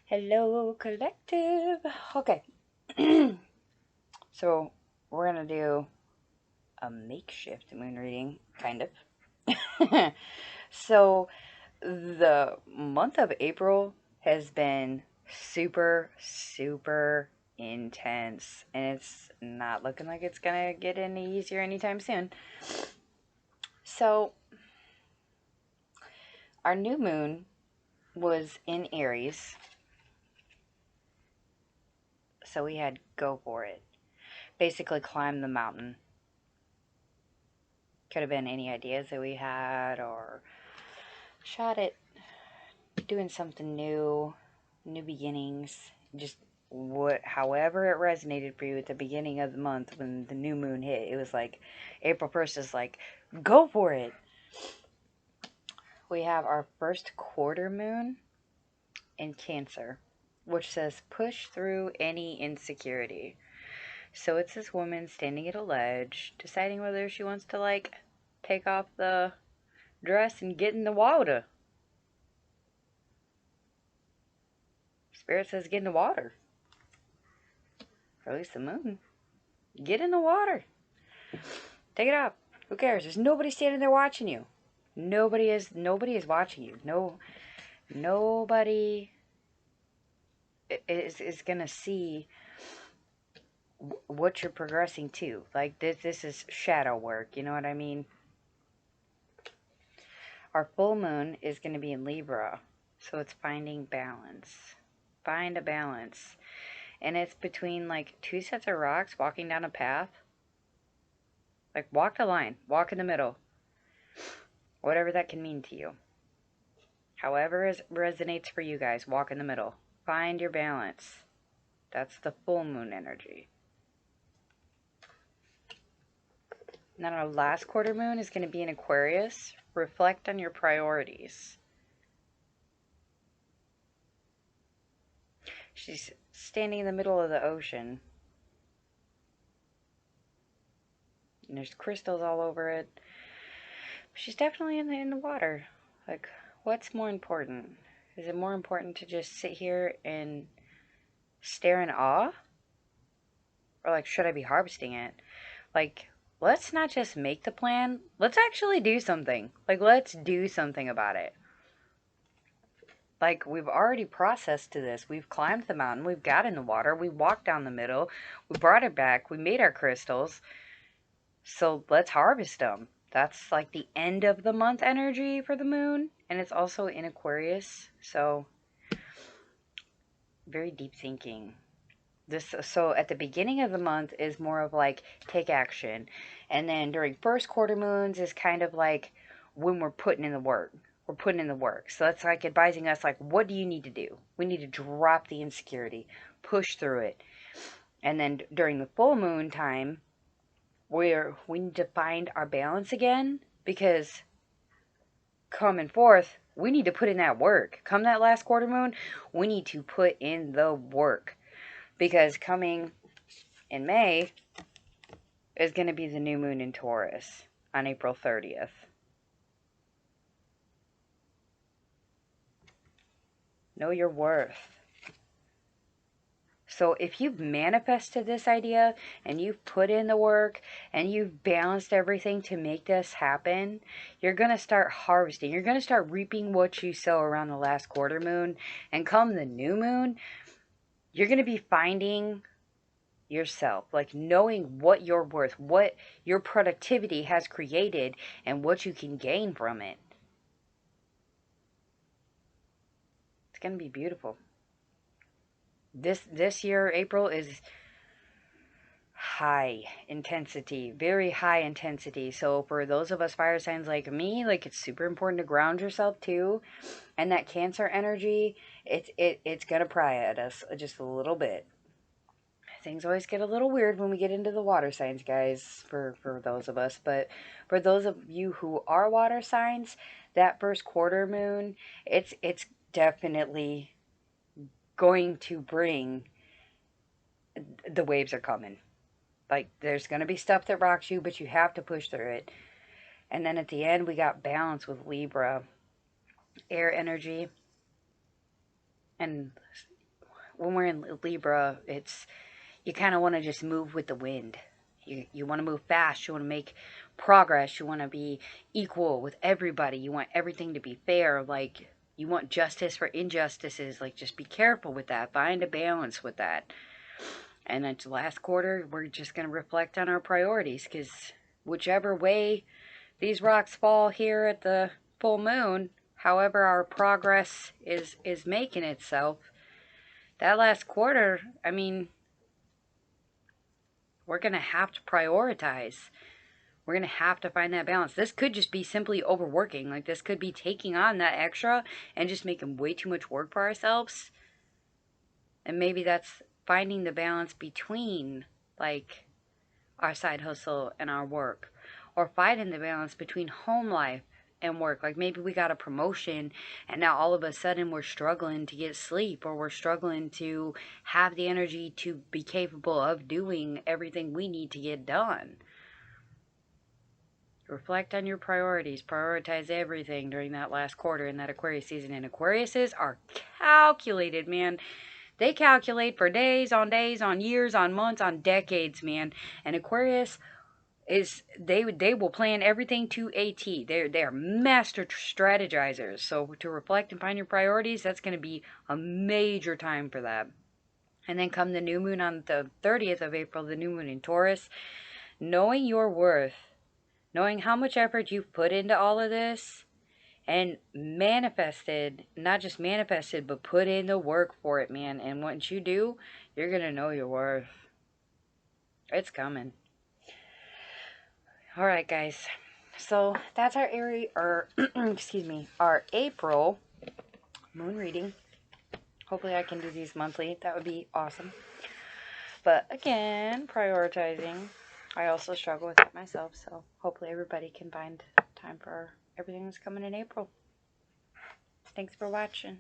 Hello, collective. Okay, so we're gonna do a makeshift moon reading, kind of. So, the month of April has been super, super intense, and it's not looking like it's gonna get any easier anytime soon. So, our new moon was in Aries, so we had go for it. Basically, climb the mountain. Could have been any ideas that we had, or shot at doing something new, new beginnings, just however it resonated for you at the beginning of the month when the new moon hit. It was like April 1st is like, go for it. We have our first quarter moon in Cancer, which says push through any insecurity. So it's this woman standing at a ledge, deciding whether she wants to like take off the dress and get in the water. Spirit says get in the water. Or at least the moon. Get in the water. Take it off. Who cares? There's nobody standing there watching you. Nobody is watching you. Nobody is gonna see what you're progressing to. Like this is shadow work, you know what I mean? Our full moon is gonna be in Libra. So it's finding balance. Find a balance. And it's between like two sets of rocks walking down a path. Like walk the line, walk in the middle. Whatever that can mean to you. However it resonates for you guys, walk in the middle. Find your balance. That's the full moon energy. And then our last quarter moon is going to be in Aquarius. Reflect on your priorities. She's standing in the middle of the ocean. And there's crystals all over it. She's definitely in the water. Like, what's more important? Is it more important to just sit here and stare in awe? Or like, should I be harvesting it? Like, let's not just make the plan. Let's actually do something. Like, let's do something about it. Like, we've already processed to this. We've climbed the mountain. We've got in the water. We walked down the middle. We brought it back. We made our crystals. So let's harvest them. That's like the end of the month energy for the moon. And it's also in Aquarius. So, very deep thinking. So at the beginning of the month is more of like take action. And then during first quarter moons is kind of like when we're putting in the work. We're putting in the work. So that's like advising us like what do you need to do? We need to drop the insecurity, push through it. And then during the full moon time, we need to find our balance again because coming forth, we need to put in that work. Come that last quarter moon, we need to put in the work. Because coming in May is going to be the new moon in Taurus on April 30th. Know your worth. So if you've manifested this idea and you've put in the work and you've balanced everything to make this happen, you're going to start harvesting. You're going to start reaping what you sow around the last quarter moon. And come the new moon, you're going to be finding yourself, like knowing what you're worth, what your productivity has created, and what you can gain from it. It's going to be beautiful. This year, April, is high intensity, very high intensity. So for those of us fire signs like me, like it's super important to ground yourself too. And that Cancer energy, it's gonna pry at us just a little bit. Things always get a little weird when we get into the water signs, guys, for those of us. But for those of you who are water signs, that first quarter moon, it's definitely going to bring, the waves are coming. Like, there's going to be stuff that rocks you, but you have to push through it. And then at the end, we got balance with Libra, air energy. And when we're in Libra, it's you kind of want to just move with the wind. You want to move fast. You want to make progress. You want to be equal with everybody. You want everything to be fair. Like, you want justice for injustices. Like, just be careful with that. Find a balance with that. And then the last quarter, we're just going to reflect on our priorities, because whichever way these rocks fall here at the full moon, however our progress is making itself, that last quarter, I mean, we're going to have to prioritize. We're going to have to find that balance. This could just be simply overworking. Like, this could be taking on that extra and just making way too much work for ourselves. And maybe that's finding the balance between, like, our side hustle and our work. Or finding the balance between home life and work. Like, maybe we got a promotion and now all of a sudden we're struggling to get sleep, or we're struggling to have the energy to be capable of doing everything we need to get done. Reflect on your priorities. Prioritize everything during that last quarter in that Aquarius season. And Aquariuses are calculated, man. They calculate for days, on years, on months, on decades, man. And Aquarius is they will plan everything to a T. They're master strategizers. So to reflect and find your priorities, that's going to be a major time for that. And then come the new moon on the 30th of April, the new moon in Taurus, knowing your worth, knowing how much effort you've put into all of this, and manifested, not just manifested, but put in the work for it, man. And once you do, you're going to know your worth. It's coming. All right, guys. So that's our excuse me, our April moon reading. Hopefully I can do these monthly. That would be awesome. But again, prioritizing. I also struggle with that myself, so hopefully everybody can find time for everything that's coming in April. Thanks for watching.